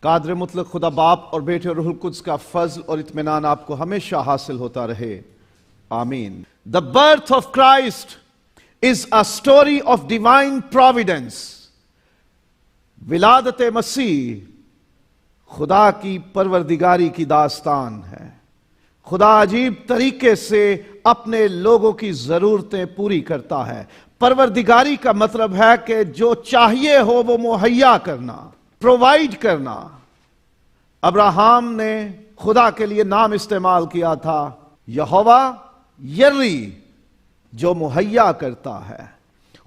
قادر مطلق خدا باپ اور بیٹے اور روح القدس کا فضل اور اطمینان آپ کو ہمیشہ حاصل ہوتا رہے، آمین۔ The birth of Christ is a story of divine providence۔ ولادت مسیح خدا کی پروردگاری کی داستان ہے۔ خدا عجیب طریقے سے اپنے لوگوں کی ضرورتیں پوری کرتا ہے۔ پروردگاری کا مطلب ہے کہ جو چاہیے ہو وہ مہیا کرنا، پرووائیڈ کرنا۔ ابراہیم نے خدا کے لیے نام استعمال کیا تھا یہوہ یری، جو مہیا کرتا ہے۔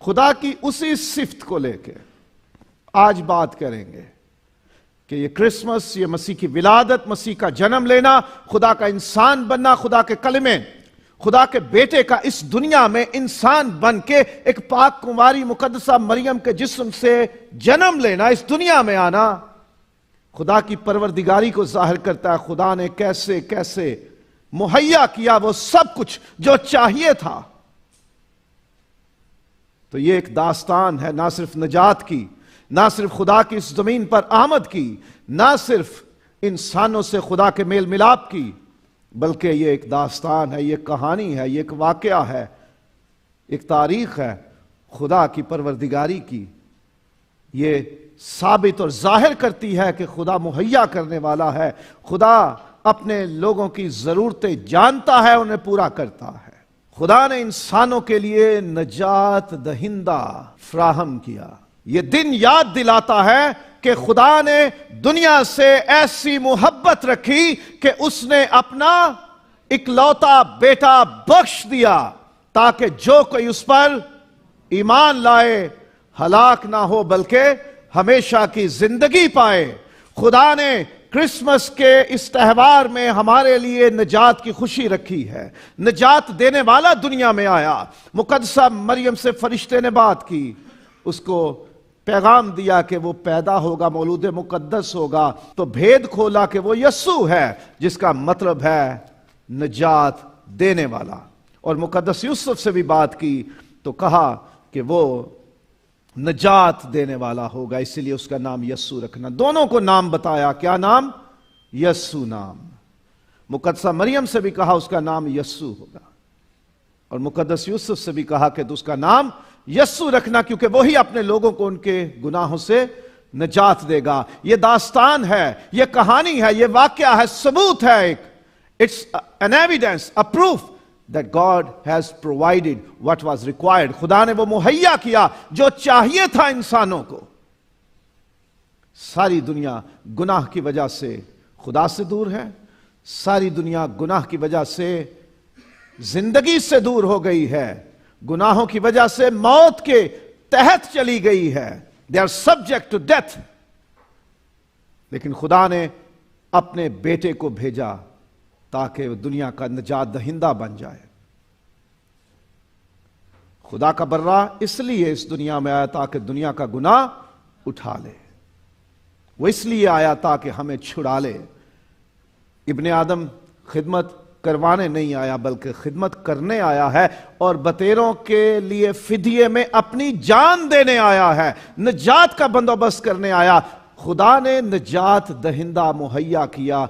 خدا کی اسی صفت کو لے کے آج بات کریں گے کہ یہ کرسمس، یہ مسیح کی ولادت، مسیح کا جنم لینا، خدا کا انسان بننا، خدا کے کلمے، خدا کے بیٹے کا اس دنیا میں انسان بن کے ایک پاک کنواری مقدسہ مریم کے جسم سے جنم لینا، اس دنیا میں آنا، خدا کی پروردگاری کو ظاہر کرتا ہے۔ خدا نے کیسے کیسے مہیا کیا وہ سب کچھ جو چاہیے تھا۔ تو یہ ایک داستان ہے، نہ صرف نجات کی، نہ صرف خدا کی اس زمین پر آمد کی، نہ صرف انسانوں سے خدا کے میل ملاپ کی، بلکہ یہ ایک داستان ہے، یہ کہانی ہے، یہ ایک واقعہ ہے، ایک تاریخ ہے خدا کی پروردگاری کی۔ یہ ثابت اور ظاہر کرتی ہے کہ خدا مہیا کرنے والا ہے، خدا اپنے لوگوں کی ضرورتیں جانتا ہے، انہیں پورا کرتا ہے۔ خدا نے انسانوں کے لیے نجات دہندہ فراہم کیا۔ یہ دن یاد دلاتا ہے کہ خدا نے دنیا سے ایسی محبت رکھی کہ اس نے اپنا اکلوتا بیٹا بخش دیا تاکہ جو کوئی اس پر ایمان لائے ہلاک نہ ہو بلکہ ہمیشہ کی زندگی پائے۔ خدا نے کرسمس کے اس تہوار میں ہمارے لیے نجات کی خوشی رکھی ہے۔ نجات دینے والا دنیا میں آیا۔ مقدسہ مریم سے فرشتے نے بات کی، اس کو پیغام دیا کہ وہ پیدا ہوگا، مولود مقدس ہوگا، تو بھید کھولا کہ وہ یسوع ہے، جس کا مطلب ہے نجات دینے والا۔ اور مقدس یوسف سے بھی بات کی تو کہا کہ وہ نجات دینے والا ہوگا، اسی لیے اس کا نام یسوع رکھنا۔ دونوں کو نام بتایا، کیا نام؟ یسوع نام۔ مقدسہ مریم سے بھی کہا اس کا نام یسوع ہوگا، اور مقدس یوسف سے بھی کہا کہ اس کا نام یسوع رکھنا، کیونکہ وہی اپنے لوگوں کو ان کے گناہوں سے نجات دے گا۔ یہ داستان ہے، یہ کہانی ہے، یہ واقعہ ہے، ثبوت ہے ایک۔ It's an evidence, a proof that God has provided what was required۔ خدا نے وہ مہیا کیا جو چاہیے تھا انسانوں کو۔ ساری دنیا گناہ کی وجہ سے خدا سے دور ہے، ساری دنیا گناہ کی وجہ سے زندگی سے دور ہو گئی ہے، گناہوں کی وجہ سے موت کے تحت چلی گئی ہے۔ They are subject to death۔ لیکن خدا نے اپنے بیٹے کو بھیجا تاکہ وہ دنیا کا نجات دہندہ بن جائے۔ خدا کا برہ اس لیے اس دنیا میں آیا تاکہ دنیا کا گناہ اٹھا لے، وہ اس لیے آیا تاکہ ہمیں چھڑا لے۔ ابن آدم خدمت کروانے نہیں آیا بلکہ خدمت کرنے آیا ہے، اور بطیروں کے لیے فدیے میں اپنی جان دینے آیا ہے، نجات کا بندوبست کرنے آیا۔ خدا نے نجات دہندہ مہیا کیا۔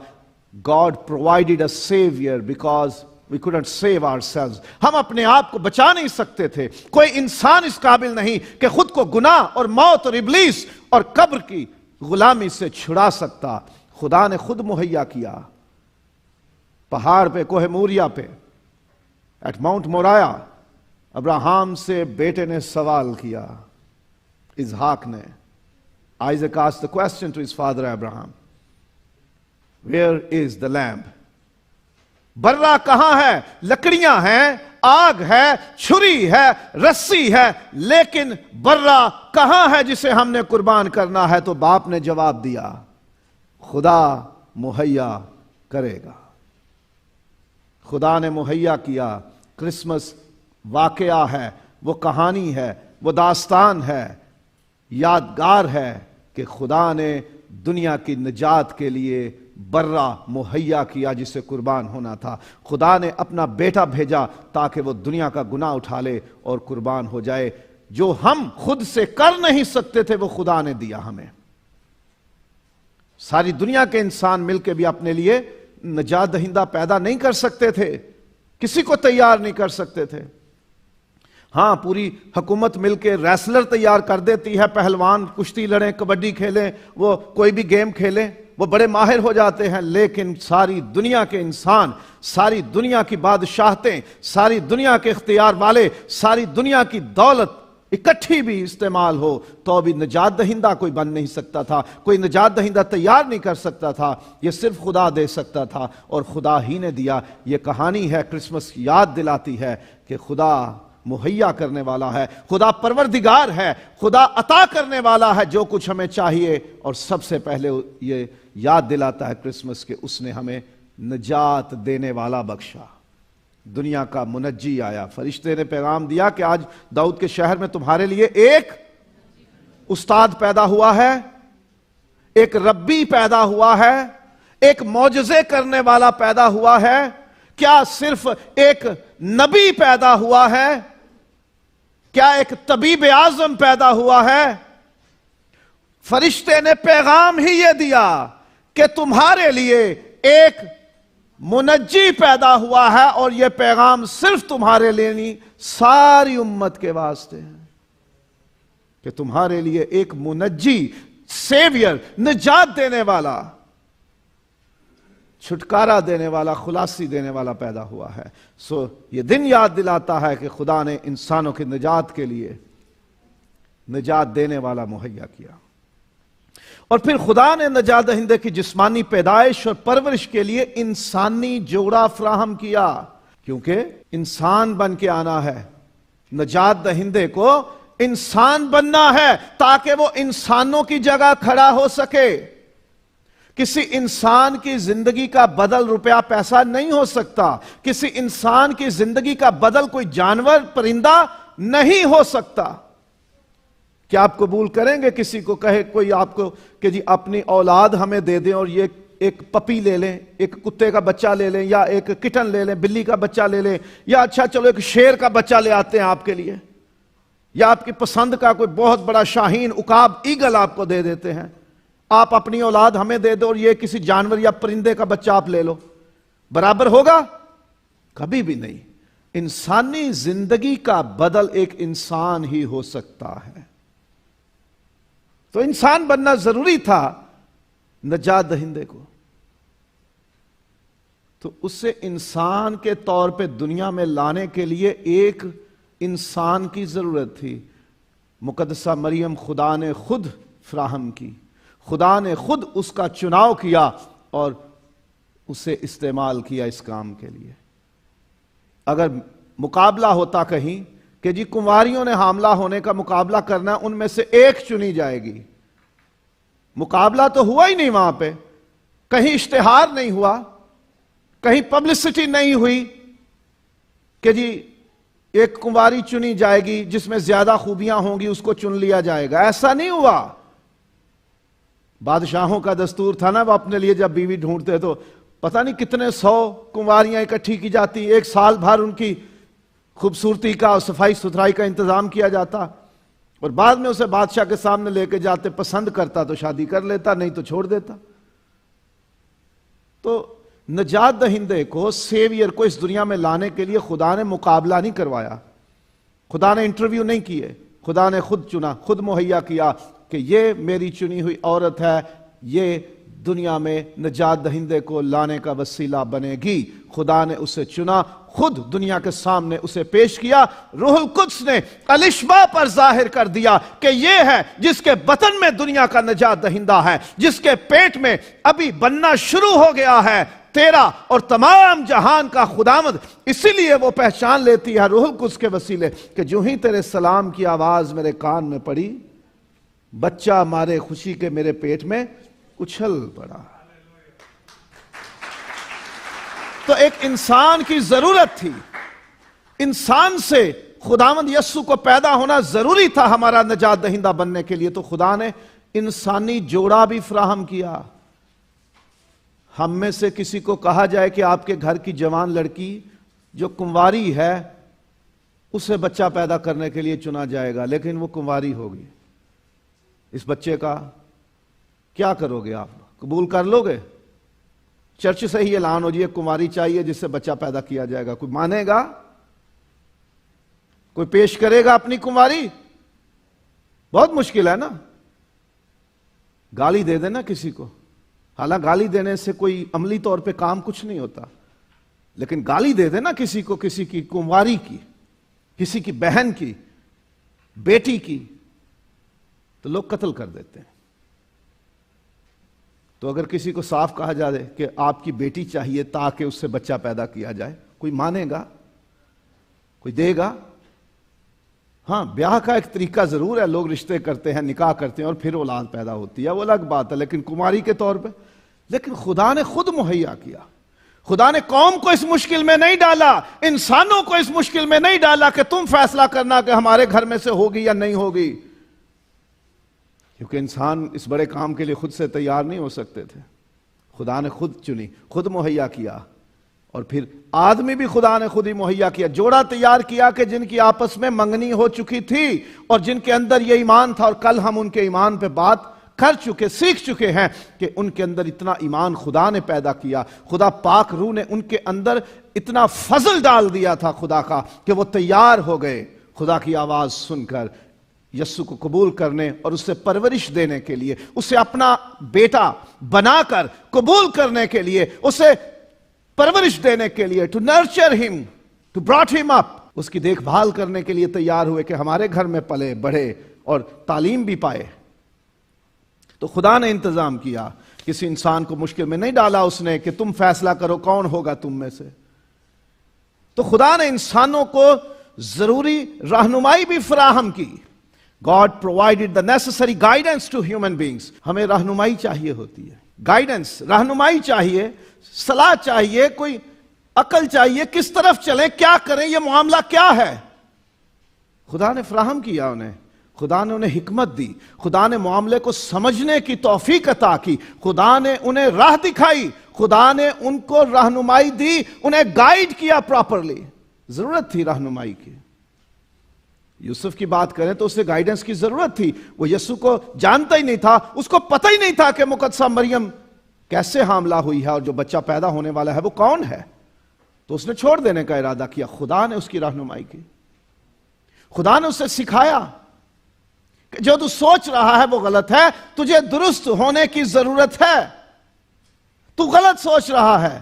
God provided a savior because we couldn't save ourselves۔ ہم اپنے آپ کو بچا نہیں سکتے تھے، کوئی انسان اس قابل نہیں کہ خود کو گناہ اور موت اور ابلیس اور قبر کی غلامی سے چھڑا سکتا۔ خدا نے خود مہیا کیا۔ پہاڑ پہ، کوہ موریا پہ، ایٹ ماؤنٹ مورایا، ابراہیم سے بیٹے نے سوال کیا، اسحاق نے۔ Isaac asked the question to his father Abraham, where is the lamb؟ برہ کہاں ہے؟ لکڑیاں ہیں، آگ ہے، چھری ہے، رسی ہے، لیکن برہ کہاں ہے جسے ہم نے قربان کرنا ہے؟ تو باپ نے جواب دیا، خدا مہیا کرے گا۔ خدا نے مہیا کیا۔ کرسمس واقعہ ہے، وہ کہانی ہے، وہ داستان ہے، یادگار ہے کہ خدا نے دنیا کی نجات کے لیے برہ مہیا کیا جسے قربان ہونا تھا۔ خدا نے اپنا بیٹا بھیجا تاکہ وہ دنیا کا گناہ اٹھا لے اور قربان ہو جائے۔ جو ہم خود سے کر نہیں سکتے تھے وہ خدا نے دیا ہمیں۔ ساری دنیا کے انسان مل کے بھی اپنے لیے نجات دہندہ پیدا نہیں کر سکتے تھے، کسی کو تیار نہیں کر سکتے تھے۔ ہاں، پوری حکومت مل کے ریسلر تیار کر دیتی ہے، پہلوان کشتی لڑیں، کبڈی کھیلیں، وہ کوئی بھی گیم کھیلیں، وہ بڑے ماہر ہو جاتے ہیں، لیکن ساری دنیا کے انسان، ساری دنیا کی بادشاہتیں، ساری دنیا کے اختیار والے، ساری دنیا کی دولت اکٹھی بھی استعمال ہو تو بھی نجات دہندہ کوئی بن نہیں سکتا تھا، کوئی نجات دہندہ تیار نہیں کر سکتا تھا، یہ صرف خدا دے سکتا تھا اور خدا ہی نے دیا۔ یہ کہانی ہے، کرسمس یاد دلاتی ہے کہ خدا مہیا کرنے والا ہے، خدا پروردگار ہے، خدا عطا کرنے والا ہے جو کچھ ہمیں چاہیے، اور سب سے پہلے یہ یاد دلاتا ہے کرسمس کہ اس نے ہمیں نجات دینے والا بخشا۔ دنیا کا منجی آیا، فرشتے نے پیغام دیا کہ آج داؤد کے شہر میں تمہارے لیے ایک استاد پیدا ہوا ہے، ایک ربی پیدا ہوا ہے، ایک معجزے کرنے والا پیدا ہوا ہے۔ کیا صرف ایک نبی پیدا ہوا ہے؟ کیا ایک طبیب اعظم پیدا ہوا ہے؟ فرشتے نے پیغام ہی یہ دیا کہ تمہارے لیے ایک منجی پیدا ہوا ہے، اور یہ پیغام صرف تمہارے لیے نہیں، ساری امت کے واسطے ہے کہ تمہارے لیے ایک منجی، سیویئر، نجات دینے والا، چھٹکارا دینے والا، خلاصی دینے والا پیدا ہوا ہے۔ سو یہ دن یاد دلاتا ہے کہ خدا نے انسانوں کی نجات کے لیے نجات دینے والا مہیا کیا، اور پھر خدا نے نجات دہندے کی جسمانی پیدائش اور پرورش کے لیے انسانی جوڑا فراہم کیا، کیونکہ انسان بن کے آنا ہے، نجات دہندے کو انسان بننا ہے تاکہ وہ انسانوں کی جگہ کھڑا ہو سکے۔ کسی انسان کی زندگی کا بدل روپیہ پیسہ نہیں ہو سکتا، کسی انسان کی زندگی کا بدل کوئی جانور پرندہ نہیں ہو سکتا۔ کیا آپ قبول کریں گے کسی کو کہے کوئی آپ کو کہ جی اپنی اولاد ہمیں دے دیں اور یہ ایک پپی لے لیں، ایک کتے کا بچہ لے لیں، یا ایک کٹن لے لیں، بلی کا بچہ لے لیں، یا اچھا چلو ایک شیر کا بچہ لے آتے ہیں آپ کے لیے، یا آپ کی پسند کا کوئی بہت بڑا شاہین، عقاب، ایگل آپ کو دے دیتے ہیں، آپ اپنی اولاد ہمیں دے دو اور یہ کسی جانور یا پرندے کا بچہ آپ لے لو، برابر ہوگا؟ کبھی بھی نہیں۔ انسانی زندگی کا بدل ایک انسان ہی ہو سکتا ہے، تو انسان بننا ضروری تھا نجات دہندے کو، تو اسے انسان کے طور پہ دنیا میں لانے کے لیے ایک انسان کی ضرورت تھی۔ مقدسہ مریم خدا نے خود فراہم کی، خدا نے خود اس کا چناؤ کیا اور اسے استعمال کیا اس کام کے لیے۔ اگر مقابلہ ہوتا کہیں کہ جی کنواریوں نے حاملہ ہونے کا مقابلہ کرنا ہے، ان میں سے ایک چنی جائے گی، مقابلہ تو ہوا ہی نہیں، وہاں پہ کہیں اشتہار نہیں ہوا، کہیں پبلسٹی نہیں ہوئی کہ جی ایک کنواری چنی جائے گی جس میں زیادہ خوبیاں ہوں گی، اس کو چن لیا جائے گا، ایسا نہیں ہوا۔ بادشاہوں کا دستور تھا نا، وہ اپنے لیے جب بیوی ڈھونڈتے تو پتہ نہیں کتنے 100 کنواریاں اکٹھی کی جاتی، ایک سال بھر ان کی خوبصورتی کا اور صفائی ستھرائی کا انتظام کیا جاتا، اور بعد میں اسے بادشاہ کے سامنے لے کے جاتے، پسند کرتا تو شادی کر لیتا، نہیں تو چھوڑ دیتا۔ تو نجات دہندے کو، سیویئر کو اس دنیا میں لانے کے لیے خدا نے مقابلہ نہیں کروایا، خدا نے انٹرویو نہیں کیے، خدا نے خود چنا، خود مہیا کیا کہ یہ میری چنی ہوئی عورت ہے، یہ دنیا میں نجات دہندے کو لانے کا وسیلہ بنے گی۔ خدا نے اسے چنا، خود دنیا کے سامنے اسے پیش کیا، روح القدس نے الاشباء پر ظاہر کر دیا کہ یہ ہے جس کے بطن میں دنیا کا نجات دہندہ ہے، جس کے پیٹ میں ابھی بننا شروع ہو گیا ہے، تیرا اور تمام جہان کا خداوند۔ اسی لیے وہ پہچان لیتی ہے روح القدس کے وسیلے کہ جو ہی تیرے سلام کی آواز میرے کان میں پڑی، بچہ مارے خوشی کے میرے پیٹ میں اچھل پڑا۔ تو ایک انسان کی ضرورت تھی، انسان سے خداوند یسوع کو پیدا ہونا ضروری تھا ہمارا نجات دہندہ بننے کے لیے، تو خدا نے انسانی جوڑا بھی فراہم کیا۔ ہم میں سے کسی کو کہا جائے کہ آپ کے گھر کی جوان لڑکی جو کنواری ہے اسے بچہ پیدا کرنے کے لیے چنا جائے گا، لیکن وہ کنواری ہوگی، اس بچے کا کیا کرو گے آپ؟ قبول کر لو گے؟ چرچ سے ہی اعلان ہو جی ایک کماری چاہیے جس سے بچہ پیدا کیا جائے گا، کوئی مانے گا؟ کوئی پیش کرے گا اپنی کماری؟ بہت مشکل ہے نا۔ گالی دے دینا کسی کو، حالانکہ گالی دینے سے کوئی عملی طور پہ کام کچھ نہیں ہوتا، لیکن گالی دے دینا کسی کو، کسی کی کنواری کی، کسی کی بہن کی، بیٹی کی، تو لوگ قتل کر دیتے ہیں۔ تو اگر کسی کو صاف کہا جائے کہ آپ کی بیٹی چاہیے تاکہ اس سے بچہ پیدا کیا جائے، کوئی مانے گا؟ کوئی دے گا؟ ہاں، بیاہ کا ایک طریقہ ضرور ہے، لوگ رشتے کرتے ہیں، نکاح کرتے ہیں اور پھر اولاد پیدا ہوتی ہے، وہ الگ بات ہے، لیکن کماری کے طور پہ۔ لیکن خدا نے خود مہیا کیا، خدا نے قوم کو اس مشکل میں نہیں ڈالا، انسانوں کو اس مشکل میں نہیں ڈالا کہ تم فیصلہ کرنا کہ ہمارے گھر میں سے ہوگی یا نہیں ہوگی، کیونکہ انسان اس بڑے کام کے لیے خود سے تیار نہیں ہو سکتے تھے۔ خدا نے خود چنی، خود مہیا کیا، اور پھر آدمی بھی خدا نے خود ہی مہیا کیا، جوڑا تیار کیا کہ جن کی آپس میں منگنی ہو چکی تھی اور جن کے اندر یہ ایمان تھا، اور کل ہم ان کے ایمان پہ بات کر چکے، سیکھ چکے ہیں کہ ان کے اندر اتنا ایمان خدا نے پیدا کیا، خدا پاک روح نے ان کے اندر اتنا فضل ڈال دیا تھا خدا کا کہ وہ تیار ہو گئے خدا کی آواز سن کر یسوع کو قبول کرنے اور اس سے پرورش دینے کے لیے، اسے اپنا بیٹا بنا کر قبول کرنے کے لیے، اسے پرورش دینے کے لیے، ٹو نرچر ہم، ٹو براٹ ہم اپ، اس کی دیکھ بھال کرنے کے لیے تیار ہوئے کہ ہمارے گھر میں پلے بڑھے اور تعلیم بھی پائے۔ تو خدا نے انتظام کیا، کسی انسان کو مشکل میں نہیں ڈالا اس نے کہ تم فیصلہ کرو کون ہوگا تم میں سے۔ تو خدا نے انسانوں کو ضروری رہنمائی بھی فراہم کی۔ God provided the necessary guidance to human beings۔ ہمیں رہنمائی چاہیے ہوتی ہے، گائیڈنس، رہنمائی چاہیے، صلاح چاہیے، کوئی عقل چاہیے، کس طرف چلیں، کیا کریں، یہ معاملہ کیا ہے۔ خدا نے فراہم کیا انہیں، خدا نے انہیں حکمت دی، خدا نے معاملے کو سمجھنے کی توفیق عطا کی، خدا نے انہیں راہ دکھائی، خدا نے ان کو رہنمائی دی، انہیں گائیڈ کیا پراپرلی۔ ضرورت تھی رہنمائی کی۔ یوسف کی بات کریں تو اسے گائیڈنس کی ضرورت تھی، وہ یسوع کو جانتا ہی نہیں تھا، اس کو پتہ ہی نہیں تھا کہ مقدسہ مریم کیسے حاملہ ہوئی ہے اور جو بچہ پیدا ہونے والا ہے وہ کون ہے، تو اس نے چھوڑ دینے کا ارادہ کیا۔ خدا نے اس کی رہنمائی کی، خدا نے اسے سکھایا کہ جو تو سوچ رہا ہے وہ غلط ہے، تجھے درست ہونے کی ضرورت ہے، تو غلط سوچ رہا ہے،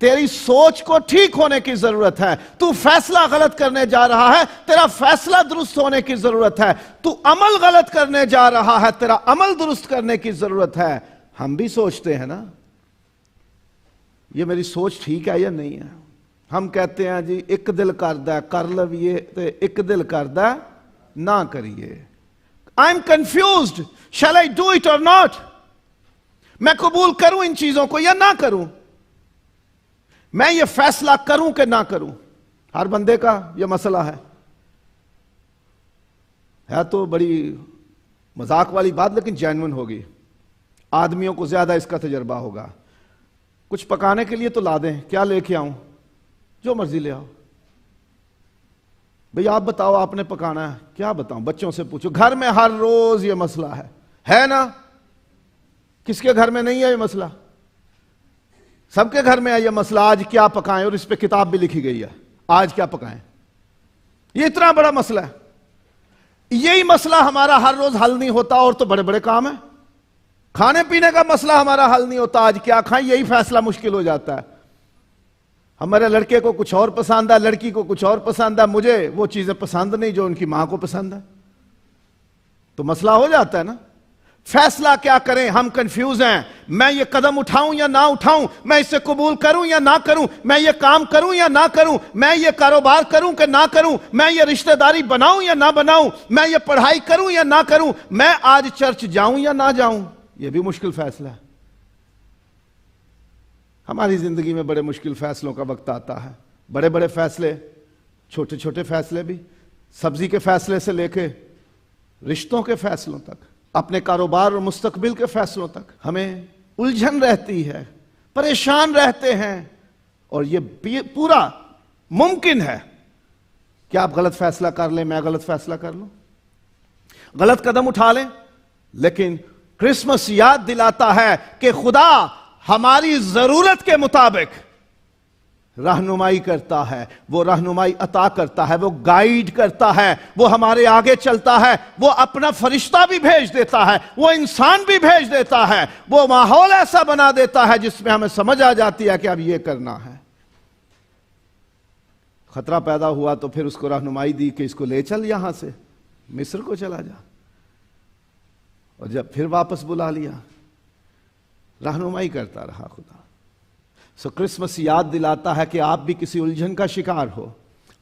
تیری سوچ کو ٹھیک ہونے کی ضرورت ہے، تو فیصلہ غلط کرنے جا رہا ہے، تیرا فیصلہ درست ہونے کی ضرورت ہے، تو عمل غلط کرنے جا رہا ہے، تیرا عمل درست کرنے کی ضرورت ہے۔ ہم بھی سوچتے ہیں نا، یہ میری سوچ ٹھیک ہے یا نہیں ہے؟ ہم کہتے ہیں جی ایک دل کردہ کر لویے تے ایک دل کردہ نہ کریے۔ I'm confused, shall I do it or not؟ میں قبول کروں ان چیزوں کو یا نہ کروں؟ میں یہ فیصلہ کروں کہ نہ کروں؟ ہر بندے کا یہ مسئلہ ہے تو بڑی مذاق والی بات لیکن جینوئن ہوگی۔ آدمیوں کو زیادہ اس کا تجربہ ہوگا۔ کچھ پکانے کے لیے تو لا دیں، کیا لے کے آؤں؟ جو مرضی لے آؤ۔ بھئی آپ بتاؤ آپ نے پکانا ہے، کیا بتاؤں؟ بچوں سے پوچھو، گھر میں ہر روز یہ مسئلہ ہے نا؟ کس کے گھر میں نہیں ہے یہ مسئلہ؟ سب کے گھر میں ہے یہ مسئلہ، آج کیا پکائیں، اور اس پہ کتاب بھی لکھی گئی ہے، آج کیا پکائیں۔ یہ اتنا بڑا مسئلہ ہے۔ یہی مسئلہ ہمارا ہر روز حل نہیں ہوتا، اور تو بڑے بڑے کام ہیں۔ کھانے پینے کا مسئلہ ہمارا حل نہیں ہوتا، آج کیا کھائیں، یہی فیصلہ مشکل ہو جاتا ہے۔ ہمارے لڑکے کو کچھ اور پسند ہے، لڑکی کو کچھ اور پسند ہے، مجھے وہ چیزیں پسند نہیں جو ان کی ماں کو پسند ہے، تو مسئلہ ہو جاتا ہے نا۔ فیصلہ کیا کریں، ہم کنفیوز ہیں، میں یہ قدم اٹھاؤں یا نہ اٹھاؤں، میں اسے قبول کروں یا نہ کروں، میں یہ کام کروں یا نہ کروں، میں یہ کاروبار کروں کہ نہ کروں، میں یہ رشتہ داری بناؤں یا نہ بناؤں، میں یہ پڑھائی کروں یا نہ کروں، میں آج چرچ جاؤں یا نہ جاؤں۔ یہ بھی مشکل فیصلہ ہے۔ ہماری زندگی میں بڑے مشکل فیصلوں کا وقت آتا ہے، بڑے بڑے فیصلے، چھوٹے چھوٹے فیصلے بھی، سبزی کے فیصلے سے لے کے رشتوں کے فیصلوں تک، اپنے کاروبار اور مستقبل کے فیصلوں تک ہمیں الجھن رہتی ہے، پریشان رہتے ہیں، اور یہ پورا ممکن ہے کہ آپ غلط فیصلہ کر لیں، میں غلط فیصلہ کر لوں، غلط قدم اٹھا لیں، لیکن کرسمس یاد دلاتا ہے کہ خدا ہماری ضرورت کے مطابق رہنمائی کرتا ہے، وہ رہنمائی عطا کرتا ہے، وہ گائیڈ کرتا ہے، وہ ہمارے آگے چلتا ہے، وہ اپنا فرشتہ بھی بھیج دیتا ہے، وہ انسان بھی بھیج دیتا ہے، وہ ماحول ایسا بنا دیتا ہے جس میں ہمیں سمجھ آ جاتی ہے کہ اب یہ کرنا ہے۔ خطرہ پیدا ہوا تو پھر اس کو رہنمائی دی کہ اس کو لے چل یہاں سے، مصر کو چلا جا، اور جب پھر واپس بلا لیا، رہنمائی کرتا رہا خدا۔ کرسمس یاد دلاتا ہے کہ آپ بھی کسی الجھن کا شکار ہو،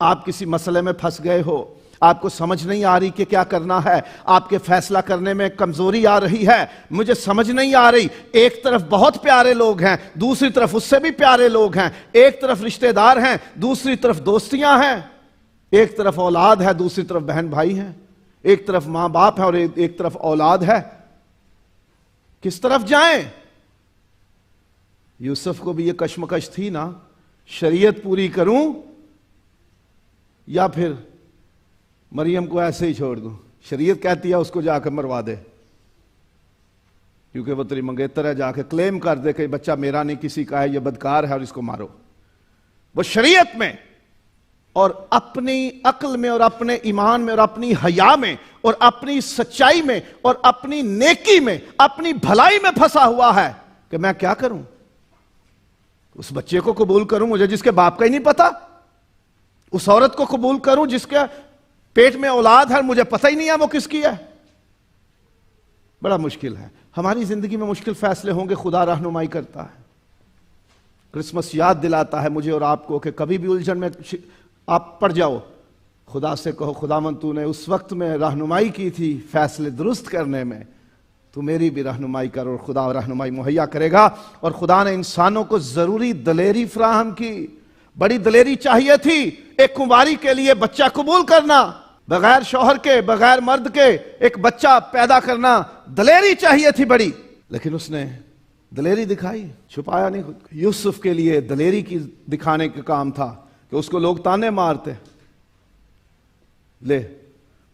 آپ کسی مسئلے میں پھنس گئے ہو، آپ کو سمجھ نہیں آ رہی کہ کیا کرنا ہے، آپ کے فیصلہ کرنے میں کمزوری آ رہی ہے، مجھے سمجھ نہیں آ رہی، ایک طرف بہت پیارے لوگ ہیں، دوسری طرف اس سے بھی پیارے لوگ ہیں، ایک طرف رشتہ دار ہیں، دوسری طرف دوستیاں ہیں، ایک طرف اولاد ہے، دوسری طرف بہن بھائی ہیں، ایک طرف ماں باپ ہے اور ایک طرف اولاد ہے، کس طرف جائیں؟ یوسف کو بھی یہ کشمکش تھی نا، شریعت پوری کروں یا پھر مریم کو ایسے ہی چھوڑ دوں؟ شریعت کہتی ہے اس کو جا کے مروا دے، کیونکہ وہ تیری منگیتر ہے، جا کے کلیم کر دے کہ بچہ میرا نہیں کسی کا ہے، یہ بدکار ہے اور اس کو مارو۔ وہ شریعت میں اور اپنی عقل میں اور اپنے ایمان میں اور اپنی حیا میں اور اپنی سچائی میں اور اپنی نیکی میں، اپنی بھلائی میں پھنسا ہوا ہے کہ میں کیا کروں؟ اس بچے کو قبول کروں مجھے جس کے باپ کا ہی نہیں پتا، اس عورت کو قبول کروں جس کے پیٹ میں اولاد ہے مجھے پتہ ہی نہیں ہے وہ کس کی ہے؟ بڑا مشکل ہے۔ ہماری زندگی میں مشکل فیصلے ہوں گے، خدا رہنمائی کرتا ہے۔ کرسمس یاد دلاتا ہے مجھے اور آپ کو کہ کبھی بھی الجھن میں آپ پڑ جاؤ، خدا سے کہو خداوند تو نے اس وقت میں رہنمائی کی تھی فیصلے درست کرنے میں، تو میری بھی رہنمائی کر، اور خدا رہنمائی مہیا کرے گا۔ اور خدا نے انسانوں کو ضروری دلیری فراہم کی، بڑی دلیری چاہیے تھی ایک کنواری کے لیے بچہ قبول کرنا، بغیر شوہر کے، بغیر مرد کے ایک بچہ پیدا کرنا، دلیری چاہیے تھی بڑی، لیکن اس نے دلیری دکھائی، چھپایا نہیں خود کو۔ یوسف کے لیے دلیری کی دکھانے کا کام تھا کہ اس کو لوگ تانے مارتے، لے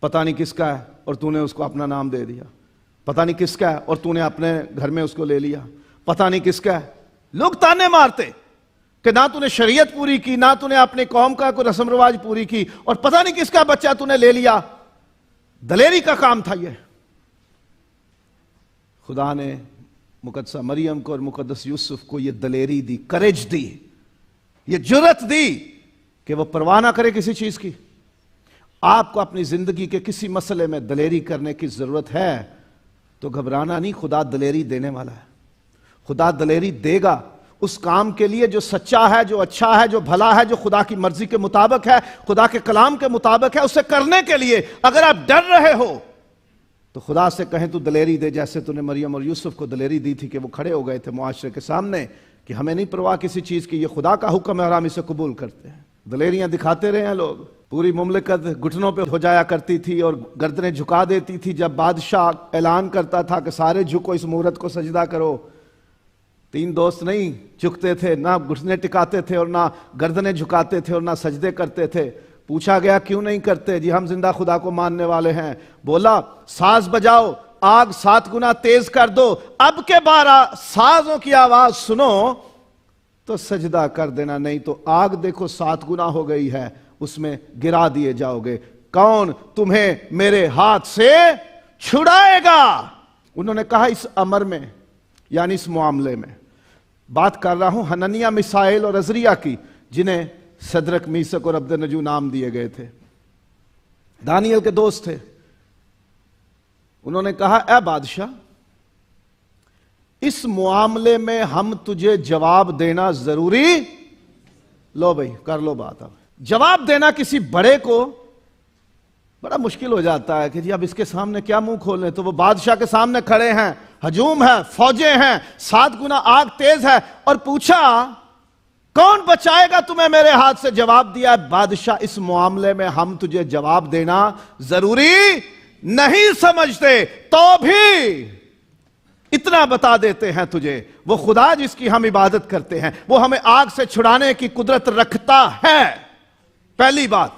پتہ نہیں کس کا ہے اور تو نے اس کو اپنا نام دے دیا، پتہ نہیں کس کا ہے اور تو نے اپنے گھر میں اس کو لے لیا، پتہ نہیں کس کا ہے، لوگ تانے مارتے کہ نہ تو نے شریعت پوری کی، نہ تو نے اپنے قوم کا کوئی رسم رواج پوری کی، اور پتہ نہیں کس کا بچہ تو نے لے لیا۔ دلیری کا کام تھا یہ۔ خدا نے مقدسہ مریم کو اور مقدس یوسف کو یہ دلیری دی، کریج دی، یہ جرأت دی کہ وہ پرواہ نہ کرے کسی چیز کی۔ آپ کو اپنی زندگی کے کسی مسئلے میں دلیری کرنے کی ضرورت ہے تو گھبرانا نہیں، خدا دلیری دینے والا ہے، خدا دلیری دے گا اس کام کے لیے جو سچا ہے، جو اچھا ہے، جو بھلا ہے، جو خدا کی مرضی کے مطابق ہے، خدا کے کلام کے مطابق ہے، اسے کرنے کے لیے اگر آپ ڈر رہے ہو تو خدا سے کہیں تو دلیری دے، جیسے تو نے مریم اور یوسف کو دلیری دی تھی کہ وہ کھڑے ہو گئے تھے معاشرے کے سامنے کہ ہمیں نہیں پرواہ کسی چیز کی، یہ خدا کا حکم ہے اور ہم اسے قبول کرتے ہیں۔ دلیریاں دکھاتے رہے ہیں لوگ، پوری مملکت گھٹنوں پہ ہو جایا کرتی تھی اور گردنیں جھکا دیتی تھی جب بادشاہ اعلان کرتا تھا کہ سارے جھکو اس مورت کو سجدہ کرو۔ 3 دوست نہیں جھکتے تھے، نہ گھٹنے ٹکاتے تھے اور نہ گردنیں جھکاتے تھے اور نہ سجدے کرتے تھے۔ پوچھا گیا کیوں نہیں کرتے؟ جی ہم زندہ خدا کو ماننے والے ہیں۔ بولا ساز بجاؤ، آگ 7 گنا تیز کر دو، اب کے 12 سازوں کی آواز سنو تو سجدہ کر دینا، نہیں تو آگ دیکھو 7 گنا ہو گئی ہے، اس میں گرا دیے جاؤ گے، کون تمہیں میرے ہاتھ سے چھڑائے گا؟ انہوں نے کہا اس امر میں، یعنی اس معاملے میں بات کر رہا ہوں حنانیہ، میسائیل اور عزریہ کی، جنہیں صدرک، میثق اور عبدنجو نام دیے گئے تھے، دانیل کے دوست تھے۔ انہوں نے کہا اے بادشاہ، اس معاملے میں ہم تجھے جواب دینا ضروری، لو بھائی کر لو بات۔ اب جواب دینا کسی بڑے کو بڑا مشکل ہو جاتا ہے کہ جی اب اس کے سامنے کیا منہ کھولیں، تو وہ بادشاہ کے سامنے کھڑے ہیں، ہجوم ہے، فوجیں ہیں، 7 گنا آگ تیز ہے، اور پوچھا کون بچائے گا تمہیں میرے ہاتھ سے؟ جواب دیا بادشاہ اس معاملے میں ہم تجھے جواب دینا ضروری نہیں سمجھتے، تو بھی اتنا بتا دیتے ہیں تجھے، وہ خدا جس کی ہم عبادت کرتے ہیں وہ ہمیں آگ سے چھڑانے کی قدرت رکھتا ہے، پہلی بات۔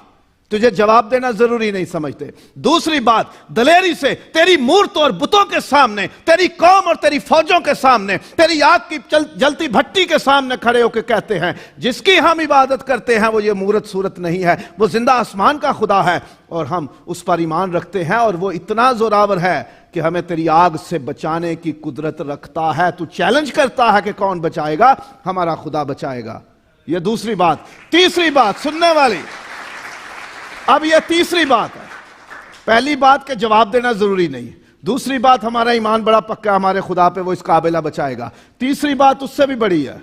تجھے جواب دینا ضروری نہیں سمجھتے۔ دوسری بات، دلیری سے تیری مورتوں اور بتوں کے سامنے، تیری قوم اور تیری فوجوں کے سامنے، تیری آگ کی جلتی بھٹی کے سامنے کھڑے ہو کے کہتے ہیں جس کی ہم عبادت کرتے ہیں وہ یہ مورت صورت نہیں ہے، وہ زندہ آسمان کا خدا ہے اور ہم اس پر ایمان رکھتے ہیں، اور وہ اتنا زوراور ہے کہ ہمیں تیری آگ سے بچانے کی قدرت رکھتا ہے۔ تو چیلنج کرتا ہے کہ کون بچائے گا؟ ہمارا خدا بچائے گا۔ یہ دوسری بات۔ تیسری بات سننے والی، اب یہ تیسری بات ہے۔ پہلی بات کہ جواب دینا ضروری نہیں، دوسری بات ہمارا ایمان بڑا پکا ہمارے خدا پہ، وہ اس قابلہ بچائے گا۔ تیسری بات اس سے بھی بڑی ہے،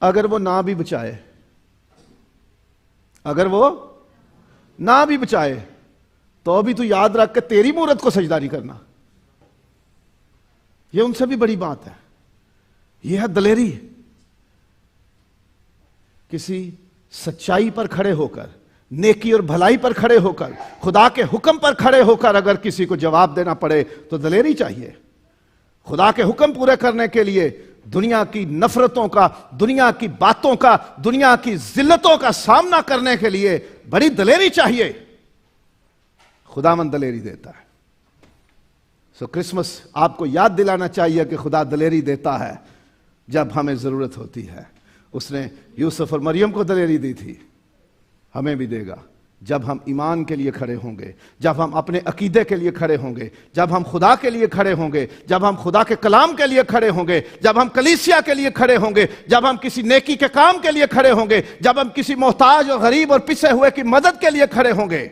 اگر وہ نہ بھی بچائے، اگر وہ نہ بھی بچائے تو بھی تو یاد رکھ کہ تیری مورت کو سجدہ نہیں کرنا۔ یہ ان سے بھی بڑی بات ہے، یہ ہے دلیری۔ کسی سچائی پر کھڑے ہو کر، نیکی اور بھلائی پر کھڑے ہو کر، خدا کے حکم پر کھڑے ہو کر اگر کسی کو جواب دینا پڑے تو دلیری چاہیے۔ خدا کے حکم پورے کرنے کے لیے دنیا کی نفرتوں کا، دنیا کی باتوں کا، دنیا کی ذلتوں کا سامنا کرنے کے لیے بڑی دلیری چاہیے۔ خداوند دلیری دیتا ہے۔ سو کرسمس آپ کو یاد دلانا چاہیے کہ خدا دلیری دیتا ہے جب ہمیں ضرورت ہوتی ہے۔ اس نے یوسف اور مریم کو دلیری دی تھی، ہمیں بھی دے گا جب ہم ایمان کے لیے کھڑے ہوں گے، جب ہم اپنے عقیدے کے لیے کھڑے ہوں گے، جب ہم خدا کے لیے کھڑے ہوں گے، جب ہم خدا کے کلام کے لیے کھڑے ہوں گے، جب ہم کلیسیا کے لیے کھڑے ہوں گے، جب ہم کسی نیکی کے کام کے لیے کھڑے ہوں گے، جب ہم کسی محتاج اور غریب اور پسے ہوئے کی مدد کے لیے کھڑے ہوں گے،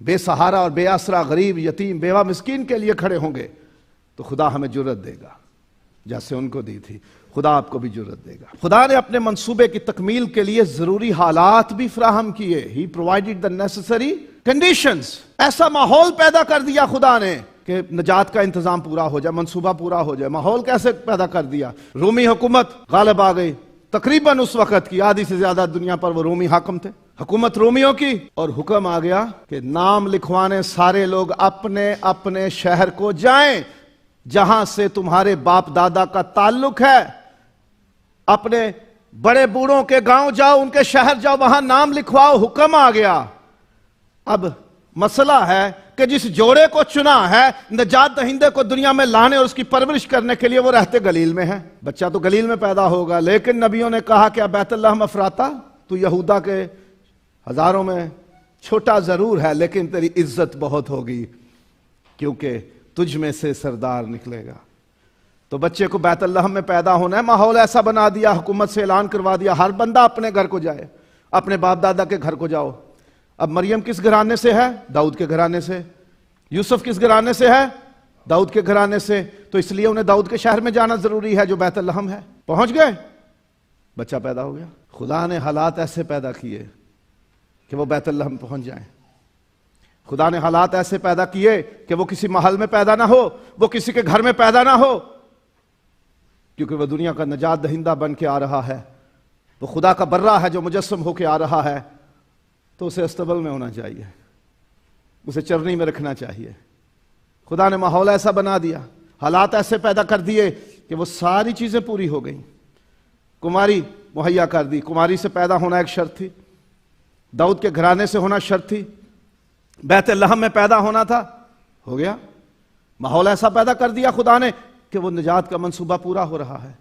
بے سہارا اور بے آسرا غریب یتیم بیوہ مسکین کے لیے کھڑے ہوں گے، تو خدا ہمیں جرت دے گا جیسے ان کو دی تھی۔ خدا آپ کو بھی جرت دے گا۔ خدا نے اپنے منصوبے کی تکمیل کے لیے ضروری حالات بھی فراہم کیے۔ He provided the necessary conditions۔ ایسا ماحول پیدا کر دیا خدا نے کہ نجات کا انتظام پورا ہو جائے، منصوبہ پورا ہو جائے۔ ماحول کیسے پیدا کر دیا؟ رومی حکومت غالب آ گئی، تقریباً اس وقت کی آدھی سے زیادہ دنیا پر وہ رومی حاکم تھے، حکومت رومیوں کی، اور حکم آ گیا کہ نام لکھوانے سارے لوگ اپنے اپنے شہر کو جائیں جہاں سے تمہارے باپ دادا کا تعلق ہے۔ اپنے بڑے بوڑھوں کے گاؤں جاؤ، ان کے شہر جاؤ، وہاں نام لکھواؤ۔ حکم آ گیا۔ اب مسئلہ ہے کہ جس جوڑے کو چنا ہے نجات دہندے کو دنیا میں لانے اور اس کی پرورش کرنے کے لیے، وہ رہتے گلیل میں ہیں۔ بچہ تو گلیل میں پیدا ہوگا، لیکن نبیوں نے کہا کہ بیت لحم افراتا، تو یہودا کے ہزاروں میں چھوٹا ضرور ہے لیکن تیری عزت بہت ہوگی، کیونکہ تجھ میں سے سردار نکلے گا۔ تو بچے کو بیت لحم میں پیدا ہونا ہے۔ ماحول ایسا بنا دیا، حکومت سے اعلان کروا دیا ہر بندہ اپنے گھر کو جائے، اپنے باپ دادا کے گھر کو جاؤ۔ اب مریم کس گھرانے سے ہے؟ داؤد کے گھرانے سے۔ یوسف کس گھرانے سے ہے؟ داؤد کے گھرانے سے۔ تو اس لیے انہیں داؤد کے شہر میں جانا ضروری ہے جو بیت لحم ہے۔ پہنچ گئے، بچہ پیدا ہو گیا۔ خدا نے حالات ایسے پیدا کیے کہ وہ بیت لحم پہنچ جائیں۔ خدا نے حالات ایسے پیدا کیے کہ وہ کسی محل میں پیدا نہ ہو، وہ کسی کے گھر میں پیدا نہ ہو، کیونکہ وہ دنیا کا نجات دہندہ بن کے آ رہا ہے، وہ خدا کا برہ ہے جو مجسم ہو کے آ رہا ہے، تو اسے استبل میں ہونا چاہیے، اسے چرنی میں رکھنا چاہیے۔ خدا نے ماحول ایسا بنا دیا، حالات ایسے پیدا کر دیے کہ وہ ساری چیزیں پوری ہو گئیں۔ کماری مہیا کر دی، کماری سے پیدا ہونا ایک شرط تھی، داؤد کے گھرانے سے ہونا شرط تھی، بیت لحم میں پیدا ہونا تھا، ہو گیا۔ ماحول ایسا پیدا کر دیا خدا نے کہ وہ نجات کا منصوبہ پورا ہو رہا ہے،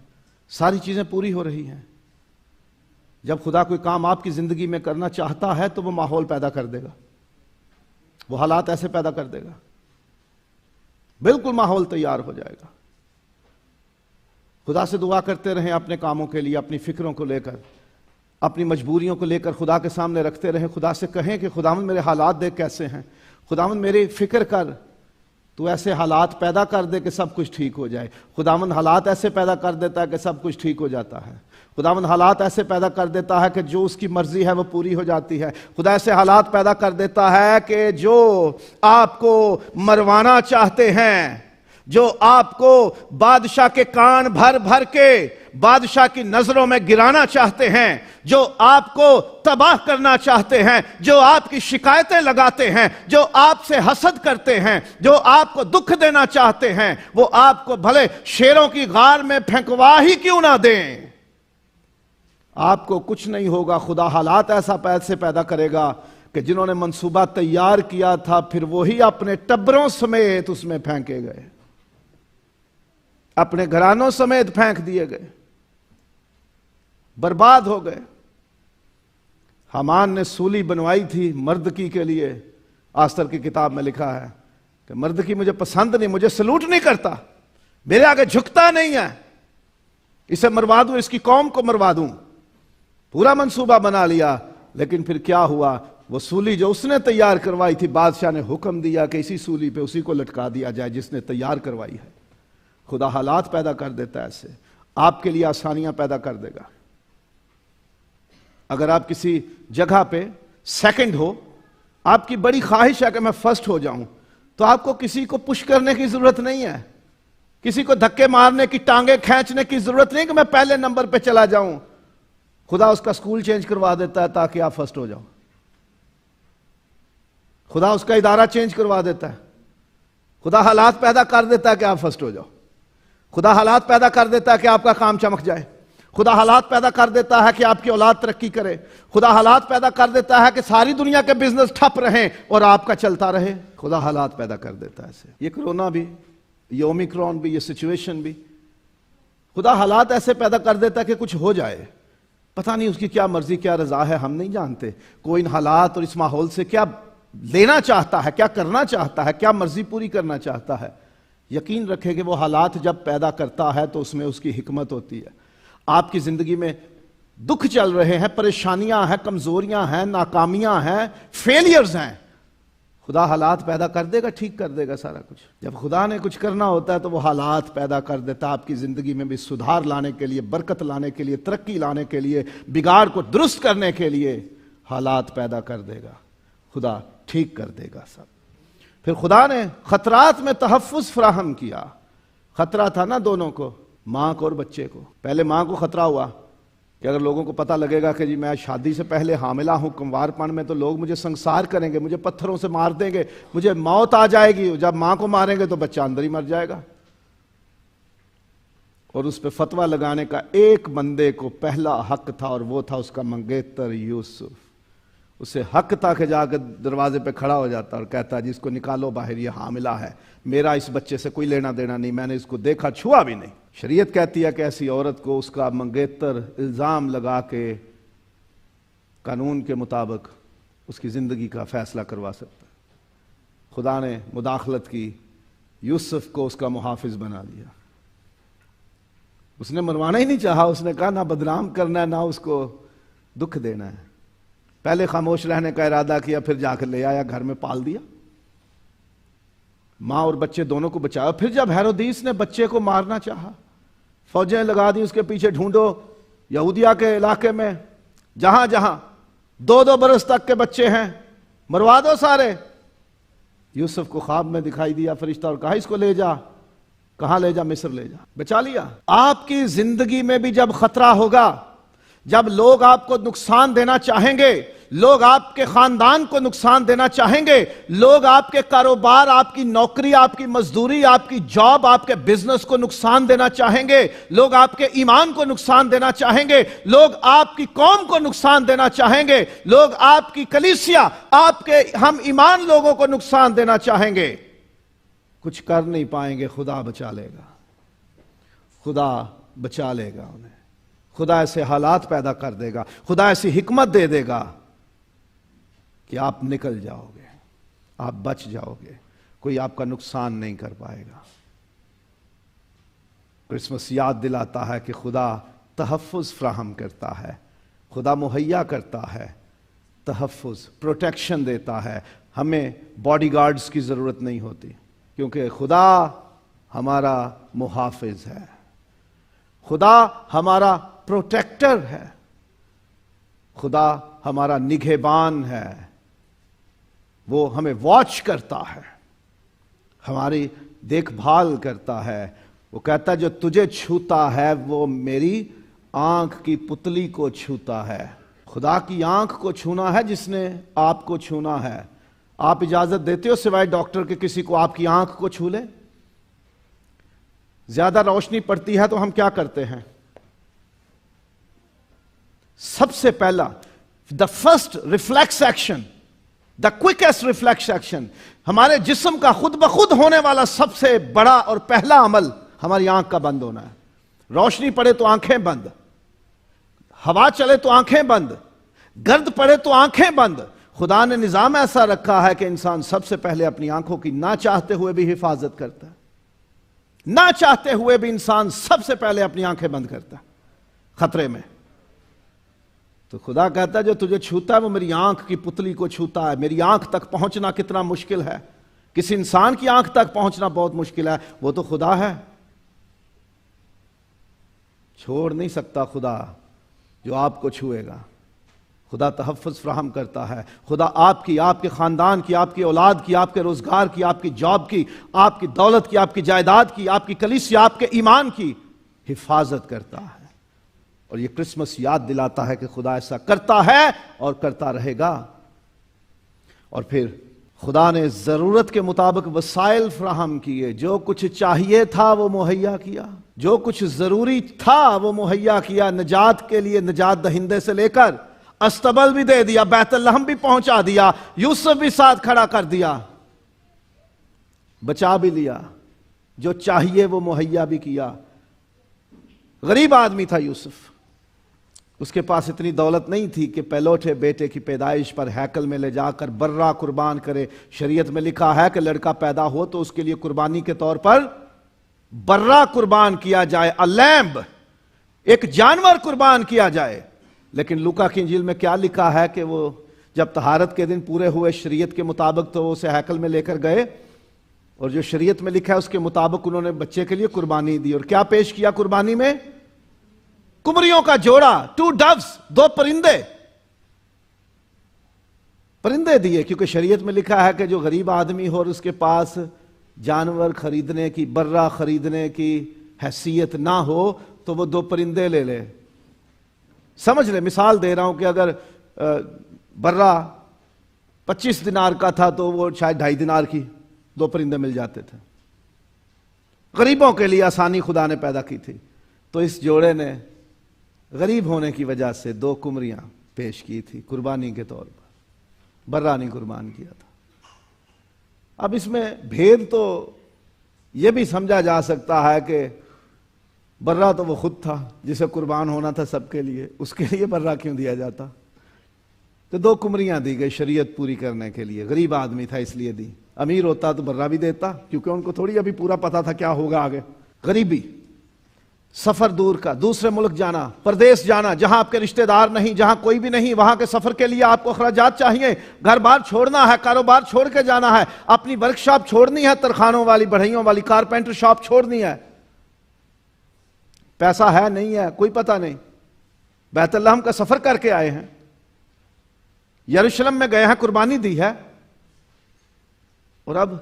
ساری چیزیں پوری ہو رہی ہیں۔ جب خدا کوئی کام آپ کی زندگی میں کرنا چاہتا ہے تو وہ ماحول پیدا کر دے گا، وہ حالات ایسے پیدا کر دے گا، بالکل ماحول تیار ہو جائے گا۔ خدا سے دعا کرتے رہیں اپنے کاموں کے لیے، اپنی فکروں کو لے کر، اپنی مجبوریوں کو لے کر خدا کے سامنے رکھتے رہیں۔ خدا سے کہیں کہ خداوند میرے حالات دیکھ کیسے ہیں، خداوند میری فکر کر، تو ایسے حالات پیدا کر دے کہ سب کچھ ٹھیک ہو جائے۔ خداوند حالات ایسے پیدا کر دیتا ہے کہ سب کچھ ٹھیک ہو جاتا ہے۔ خداوند حالات ایسے پیدا کر دیتا ہے کہ جو اس کی مرضی ہے وہ پوری ہو جاتی ہے۔ خدا ایسے حالات پیدا کر دیتا ہے کہ جو آپ کو مروانا چاہتے ہیں، جو آپ کو بادشاہ کے کان بھر بھر کے بادشاہ کی نظروں میں گرانا چاہتے ہیں، جو آپ کو تباہ کرنا چاہتے ہیں، جو آپ کی شکایتیں لگاتے ہیں، جو آپ سے حسد کرتے ہیں، جو آپ کو دکھ دینا چاہتے ہیں، وہ آپ کو بھلے شیروں کی غار میں پھینکوا ہی کیوں نہ دیں، آپ کو کچھ نہیں ہوگا۔ خدا حالات ایسا پیدا کرے گا کہ جنہوں نے منصوبہ تیار کیا تھا پھر وہی اپنے ٹبروں سمیت اس میں پھینکے گئے، اپنے گھرانوں سمیت پھینک دیے گئے، برباد ہو گئے۔ حامان نے سولی بنوائی تھی مردکی کے لیے، آستر کی کتاب میں لکھا ہے کہ مردکی مجھے پسند نہیں، مجھے سلوٹ نہیں کرتا، میرے آگے جھکتا نہیں ہے، اسے مروا دوں، اس کی قوم کو مروا دوں۔ پورا منصوبہ بنا لیا، لیکن پھر کیا ہوا؟ وہ سولی جو اس نے تیار کروائی تھی، بادشاہ نے حکم دیا کہ اسی سولی پہ اسی کو لٹکا دیا جائے جس نے تیار کروائی ہے۔ خدا حالات پیدا کر دیتا ہے ایسے، آپ کے لیے آسانیاں پیدا کر دے گا۔ اگر آپ کسی جگہ پہ سیکنڈ ہو، آپ کی بڑی خواہش ہے کہ میں فرسٹ ہو جاؤں، تو آپ کو کسی کو پش کرنے کی ضرورت نہیں ہے، کسی کو دھکے مارنے کی، ٹانگیں کھینچنے کی ضرورت نہیں کہ میں پہلے نمبر پہ چلا جاؤں۔ خدا اس کا اسکول چینج کروا دیتا ہے تاکہ آپ فرسٹ ہو جاؤ، خدا اس کا ادارہ چینج کروا دیتا ہے، خدا حالات پیدا کر دیتا ہے کہ آپ فرسٹ ہو جاؤ، خدا حالات پیدا کر دیتا ہے کہ آپ کا کام چمک جائے، خدا حالات پیدا کر دیتا ہے کہ آپ کی اولاد ترقی کرے، خدا حالات پیدا کر دیتا ہے کہ ساری دنیا کے بزنس ٹھپ رہیں اور آپ کا چلتا رہے۔ خدا حالات پیدا کر دیتا ہے ایسے۔ یہ کرونا بھی، یہ اومیکرون بھی، یہ سچویشن بھی، خدا حالات ایسے پیدا کر دیتا ہے کہ کچھ ہو جائے۔ پتہ نہیں اس کی کیا مرضی کیا رضا ہے، ہم نہیں جانتے۔ کوئی ان حالات اور اس ماحول سے کیا لینا چاہتا ہے، کیا کرنا چاہتا ہے، کیا مرضی پوری کرنا چاہتا ہے۔ یقین رکھے کہ وہ حالات جب پیدا کرتا ہے تو اس میں اس کی حکمت ہوتی ہے۔ آپ کی زندگی میں دکھ چل رہے ہیں، پریشانیاں ہیں، کمزوریاں ہیں، ناکامیاں ہیں، فیلیئرز ہیں، خدا حالات پیدا کر دے گا، ٹھیک کر دے گا سارا کچھ۔ جب خدا نے کچھ کرنا ہوتا ہے تو وہ حالات پیدا کر دیتا ہے، آپ کی زندگی میں بھی سدھار لانے کے لیے، برکت لانے کے لیے، ترقی لانے کے لیے، بگاڑ کو درست کرنے کے لیے حالات پیدا کر دے گا، خدا ٹھیک کر دے گا سب۔ پھر خدا نے خطرات میں تحفظ فراہم کیا۔ خطرہ تھا نا دونوں کو، ماں کو اور بچے کو۔ پہلے ماں کو خطرہ ہوا کہ اگر لوگوں کو پتہ لگے گا کہ جی میں شادی سے پہلے حاملہ ہوں کنوار پن میں، تو لوگ مجھے سنسار کریں گے، مجھے پتھروں سے مار دیں گے، مجھے موت آ جائے گی۔ جب ماں کو ماریں گے تو بچہ اندر ہی مر جائے گا۔ اور اس پہ فتویٰ لگانے کا ایک بندے کو پہلا حق تھا، اور وہ تھا اس کا منگیتر یوسف۔ اسے حق تھا کہ جا کے دروازے پہ کھڑا ہو جاتا اور کہتا جس کو نکالو باہر، یہ حاملہ ہے، میرا اس بچے سے کوئی لینا دینا نہیں، میں نے اس کو دیکھا چھوا بھی نہیں۔ شریعت کہتی ہے کہ ایسی عورت کو اس کا منگیتر الزام لگا کے قانون کے مطابق اس کی زندگی کا فیصلہ کروا سکتا ہے۔ خدا نے مداخلت کی، یوسف کو اس کا محافظ بنا دیا۔ اس نے مروانا ہی نہیں چاہا، اس نے کہا نہ بدنام کرنا ہے نہ اس کو دکھ دینا ہے۔ پہلے خاموش رہنے کا ارادہ کیا، پھر جا کے لے آیا، گھر میں پال دیا، ماں اور بچے دونوں کو بچایا۔ پھر جب ہیرودیس نے بچے کو مارنا چاہا، فوجیں لگا دی اس کے پیچھے، ڈھونڈو یہودیہ کے علاقے میں جہاں جہاں 2 برس تک کے بچے ہیں، مروا دو سارے۔ یوسف کو خواب میں دکھائی دیا فرشتہ اور کہا اس کو لے جا۔ کہاں لے جا؟ مصر لے جا۔ بچا لیا۔ آپ کی زندگی میں بھی جب خطرہ ہوگا، جب لوگ آپ کو نقصان دینا چاہیں گے، لوگ آپ کے خاندان کو نقصان دینا چاہیں گے، لوگ آپ کے کاروبار، آپ کی نوکری، آپ کی مزدوری، آپ کی جاب، آپ کے بزنس کو نقصان دینا چاہیں گے، لوگ آپ کے ایمان کو نقصان دینا چاہیں گے، لوگ آپ کی قوم کو نقصان دینا چاہیں گے، لوگ آپ کی کلیسیا، آپ کے ہم ایمان لوگوں کو نقصان دینا چاہیں گے، کچھ کر نہیں پائیں گے۔ خدا بچا لے گا، خدا بچا لے گا انہیں۔ خدا ایسے حالات پیدا کر دے گا، خدا ایسی حکمت دے دے گا کہ آپ نکل جاؤ گے، آپ بچ جاؤ گے، کوئی آپ کا نقصان نہیں کر پائے گا۔ کرسمس یاد دلاتا ہے کہ خدا تحفظ فراہم کرتا ہے، خدا مہیا کرتا ہے تحفظ، پروٹیکشن دیتا ہے۔ ہمیں باڈی گارڈز کی ضرورت نہیں ہوتی، کیونکہ خدا ہمارا محافظ ہے، خدا ہمارا پروٹیکٹر ہے، خدا ہمارا نگہبان ہے، وہ ہمیں واچ کرتا ہے، ہماری دیکھ بھال کرتا ہے۔ وہ کہتا ہے جو تجھے چھوتا ہے وہ میری آنکھ کی پتلی کو چھوتا ہے۔ خدا کی آنکھ کو چھونا ہے جس نے آپ کو چھونا ہے۔ آپ اجازت دیتے ہو سوائے ڈاکٹر کے کسی کو آپ کی آنکھ کو چھو لے؟ زیادہ روشنی پڑتی ہے تو ہم کیا کرتے ہیں؟ سب سے پہلا the first reflex action the quickest reflex action. ہمارے جسم کا خود بخود ہونے والا سب سے بڑا اور پہلا عمل ہماری آنکھ کا بند ہونا ہے. روشنی پڑے تو آنکھیں بند, ہوا چلے تو آنکھیں بند, گرد پڑے تو آنکھیں بند. خدا نے نظام ایسا رکھا ہے کہ انسان سب سے پہلے اپنی آنکھوں کی نہ چاہتے ہوئے بھی حفاظت کرتا ہے. نہ چاہتے ہوئے بھی انسان سب سے پہلے اپنی آنکھیں بند کرتا ہے خطرے میں. تو خدا کہتا ہے جو تجھے چھوتا ہے وہ میری آنکھ کی پتلی کو چھوتا ہے. میری آنکھ تک پہنچنا کتنا مشکل ہے. کسی انسان کی آنکھ تک پہنچنا بہت مشکل ہے, وہ تو خدا ہے. چھوڑ نہیں سکتا خدا جو آپ کو چھوئے گا. خدا تحفظ فراہم کرتا ہے. خدا آپ کی, آپ کے خاندان کی, آپ کی اولاد کی, آپ کے روزگار کی, آپ کی جاب کی, آپ کی دولت کی, آپ کی جائیداد کی, آپ کی کلیسیا, آپ کے ایمان کی حفاظت کرتا ہے. اور یہ کرسمس یاد دلاتا ہے کہ خدا ایسا کرتا ہے اور کرتا رہے گا. اور پھر خدا نے ضرورت کے مطابق وسائل فراہم کیے. جو کچھ چاہیے تھا وہ مہیا کیا, جو کچھ ضروری تھا وہ مہیا کیا. نجات کے لیے نجات دہندے سے لے کر استبل بھی دے دیا, بیت لحم بھی پہنچا دیا, یوسف بھی ساتھ کھڑا کر دیا, بچا بھی لیا. جو چاہیے وہ مہیا بھی کیا. غریب آدمی تھا یوسف, اس کے پاس اتنی دولت نہیں تھی کہ پہلوٹے بیٹے کی پیدائش پر ہیکل میں لے جا کر برہ قربان کرے. شریعت میں لکھا ہے کہ لڑکا پیدا ہو تو اس کے لیے قربانی کے طور پر برہ قربان کیا جائے, لیمب, ایک جانور قربان کیا جائے. لیکن لوکا کی انجیل میں کیا لکھا ہے کہ وہ جب طہارت کے دن پورے ہوئے شریعت کے مطابق تو وہ اسے ہیکل میں لے کر گئے, اور جو شریعت میں لکھا ہے اس کے مطابق انہوں نے بچے کے لیے قربانی دی. اور کیا پیش کیا قربانی میں؟ کمریوں کا جوڑا, 2 doves, 2 پرندے دیے. کیونکہ شریعت میں لکھا ہے کہ جو غریب آدمی ہو اور اس کے پاس جانور خریدنے کی, برہ خریدنے کی حیثیت نہ ہو تو وہ 2 پرندے لے لے. سمجھ لے, مثال دے رہا ہوں کہ اگر برہ 25 دینار کا تھا تو وہ شاید 2.5 دینار کی 2 پرندے مل جاتے تھے. غریبوں کے لیے آسانی خدا نے پیدا کی تھی. تو اس جوڑے نے غریب ہونے کی وجہ سے 2 کمریاں پیش کی تھی قربانی کے طور پر, برہ نہیں قربان کیا تھا. اب اس میں بھید تو یہ بھی سمجھا جا سکتا ہے کہ برہ تو وہ خود تھا جسے قربان ہونا تھا سب کے لیے, اس کے لیے برہ کیوں دیا جاتا؟ تو 2 کمریاں دی گئی شریعت پوری کرنے کے لیے. غریب آدمی تھا اس لیے دی. امیر ہوتا تو برہ بھی دیتا, کیونکہ ان کو تھوڑی ابھی پورا پتا تھا کیا ہوگا آگے. غریبی, سفر دور کا, دوسرے ملک جانا, پردیس جانا, جہاں آپ کے رشتہ دار نہیں, جہاں کوئی بھی نہیں, وہاں کے سفر کے لیے آپ کو اخراجات چاہیے. گھر بار چھوڑنا ہے, کاروبار چھوڑ کے جانا ہے, اپنی ورک شاپ چھوڑنی ہے, ترخانوں والی, بڑھئیوں والی, کارپینٹر شاپ چھوڑنی ہے. پیسہ ہے نہیں ہے کوئی پتہ نہیں. بیت لحم کا سفر کر کے آئے ہیں, یروشلم میں گئے ہیں, قربانی دی ہے, اور اب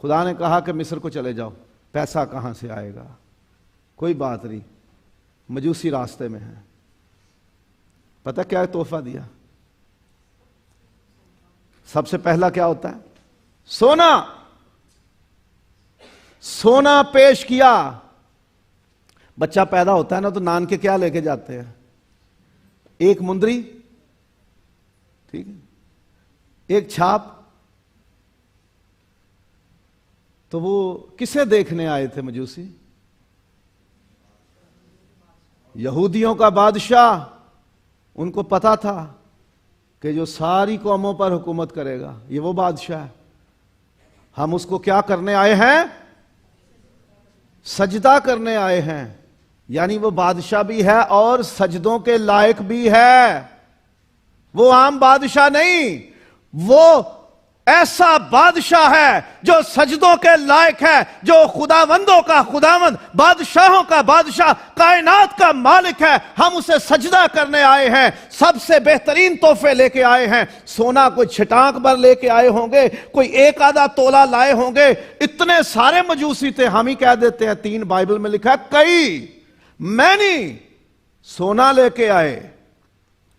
خدا نے کہا کہ مصر کو چلے جاؤ. پیسہ کہاں سے آئے گا؟ کوئی بات نہیں, مجوسی راستے میں ہے. پتہ کیا تحفہ دیا؟ سب سے پہلا کیا ہوتا ہے؟ سونا. سونا پیش کیا. بچہ پیدا ہوتا ہے نا تو نان کے کیا لے کے جاتے ہیں؟ 1 مندری, ٹھیک ہے, 1 چھاپ. تو وہ کسے دیکھنے آئے تھے مجوسی؟ یہودیوں کا بادشاہ. ان کو پتا تھا کہ جو ساری قوموں پر حکومت کرے گا یہ وہ بادشاہ ہے. ہم اس کو کیا کرنے آئے ہیں؟ سجدہ کرنے آئے ہیں. یعنی وہ بادشاہ بھی ہے اور سجدوں کے لائق بھی ہے. وہ عام بادشاہ نہیں, وہ ایسا بادشاہ ہے جو سجدوں کے لائق ہے, جو خداوندوں کا خداوند, بادشاہوں کا بادشاہ, کائنات کا مالک ہے. ہم اسے سجدہ کرنے آئے ہیں. سب سے بہترین تحفے لے کے آئے ہیں. سونا کوئی چھٹانک بھر لے کے آئے ہوں گے, کوئی 1 آدھا تولہ لائے ہوں گے. اتنے سارے مجوسی تھے, ہم ہی کہہ دیتے ہیں 3, بائبل میں لکھا ہے کئی, مینی. سونا لے کے آئے.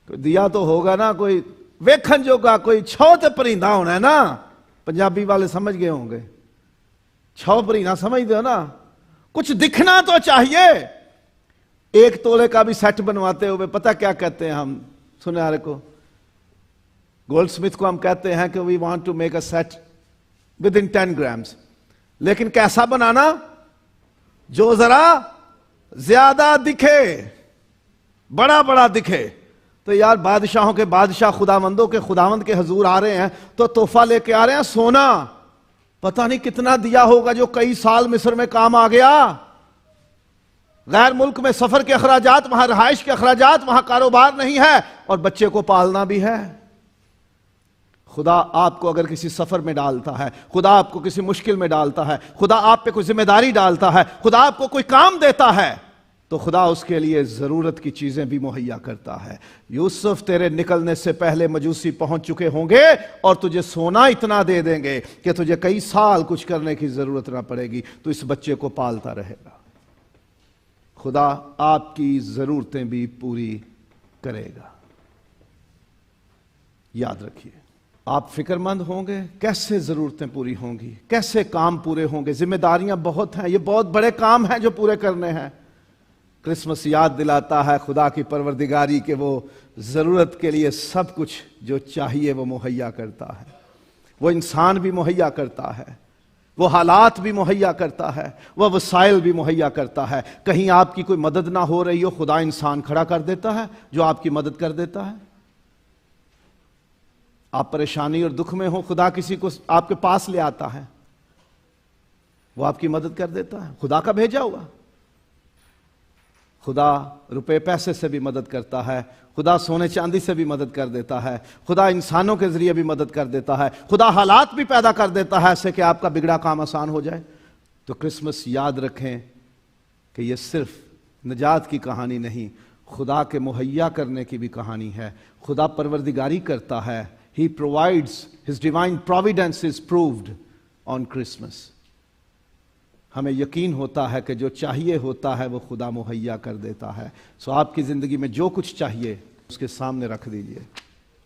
دیا تو ہوگا نا کوئی ویکھن جو کا, کوئی چھوت پرندہ ہونا ہے نا. پنجابی والے سمجھ گئے ہوں گے, چھو پرندہ سمجھ دو نا, کچھ دکھنا تو چاہیے. 1 تولے کا بھی سیٹ بنواتے ہوئے پتہ کیا کہتے ہیں ہم سنیارے کو؟ گولڈ سمتھ کو ہم کہتے ہیں کہ we want to make a set within 10 grams, لیکن کیسا بنانا؟ جو ذرا زیادہ دکھے، بڑا بڑا دکھے۔ تو یار بادشاہوں کے بادشاہ خداوندوں کے خداوند کے حضور آ رہے ہیں تو تحفہ لے کے آ رہے ہیں سونا، پتہ نہیں کتنا دیا ہوگا جو کئی سال مصر میں کام آ گیا، غیر ملک میں سفر کے اخراجات، وہاں رہائش کے اخراجات، وہاں کاروبار نہیں ہے اور بچے کو پالنا بھی ہے۔ خدا آپ کو اگر کسی سفر میں ڈالتا ہے، خدا آپ کو کسی مشکل میں ڈالتا ہے، خدا آپ پہ کوئی ذمہ داری ڈالتا ہے، خدا آپ کو کوئی کام دیتا ہے، تو خدا اس کے لیے ضرورت کی چیزیں بھی مہیا کرتا ہے۔ یوسف تیرے نکلنے سے پہلے مجوسی پہنچ چکے ہوں گے اور تجھے سونا اتنا دے دیں گے کہ تجھے کئی سال کچھ کرنے کی ضرورت نہ پڑے گی، تو اس بچے کو پالتا رہے گا۔ خدا آپ کی ضرورتیں بھی پوری کرے گا، یاد رکھیے۔ آپ فکر مند ہوں گے کیسے ضرورتیں پوری ہوں گی، کیسے کام پورے ہوں گے۔ ذمہ داریاں بہت ہیں، یہ بہت بڑے کام ہیں جو پورے کرنے ہیں۔ کرسمس یاد دلاتا ہے خدا کی پروردگاری کہ وہ ضرورت کے لیے سب کچھ جو چاہیے وہ مہیا کرتا ہے، وہ انسان بھی مہیا کرتا ہے، وہ حالات بھی مہیا کرتا ہے، وہ وسائل بھی مہیا کرتا ہے۔ کہیں آپ کی کوئی مدد نہ ہو رہی ہو، خدا انسان کھڑا کر دیتا ہے جو آپ کی مدد کر دیتا ہے۔ آپ پریشانی اور دکھ میں ہو، خدا کسی کو آپ کے پاس لے آتا ہے، وہ آپ کی مدد کر دیتا ہے، خدا کا بھیجا ہوا۔ خدا روپے پیسے سے بھی مدد کرتا ہے، خدا سونے چاندی سے بھی مدد کر دیتا ہے، خدا انسانوں کے ذریعے بھی مدد کر دیتا ہے، خدا حالات بھی پیدا کر دیتا ہے ایسے کہ آپ کا بگڑا کام آسان ہو جائے۔ تو کرسمس یاد رکھیں کہ یہ صرف نجات کی کہانی نہیں، خدا کے مہیا کرنے کی بھی کہانی ہے۔ خدا پروردگاری کرتا ہے، He provides, His divine providence is proved on Christmas۔ ہمیں یقین ہوتا ہے کہ جو چاہیے ہوتا ہے وہ خدا مہیا کر دیتا ہے۔ سو آپ کی زندگی میں جو کچھ چاہیے اس کے سامنے رکھ دیجئے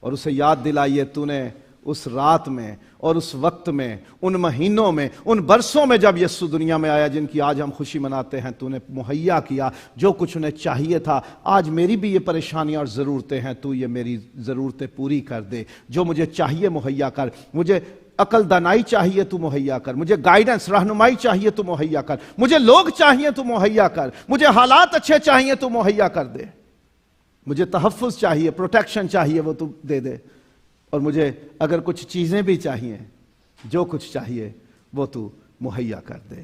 اور اسے یاد دلائیے تو نے اس رات میں اور اس وقت میں، ان مہینوں میں، ان برسوں میں جب یسوع دنیا میں آیا جن کی آج ہم خوشی مناتے ہیں، تو نے مہیا کیا جو کچھ انہیں چاہیے تھا۔ آج میری بھی یہ پریشانیاں اور ضرورتیں ہیں، تو یہ میری ضرورتیں پوری کر دے۔ جو مجھے چاہیے مہیا کر، مجھے عقل دانائی چاہیے تو مہیا کر، مجھے گائیڈنس رہنمائی چاہیے تو مہیا کر، مجھے لوگ چاہیے تو مہیا کر، مجھے حالات اچھے چاہیے تو مہیا کر دے، مجھے تحفظ چاہیے، پروٹیکشن چاہیے وہ تو دے دے، اور مجھے اگر کچھ چیزیں بھی چاہیے، جو کچھ چاہیے وہ تو مہیا کر دے۔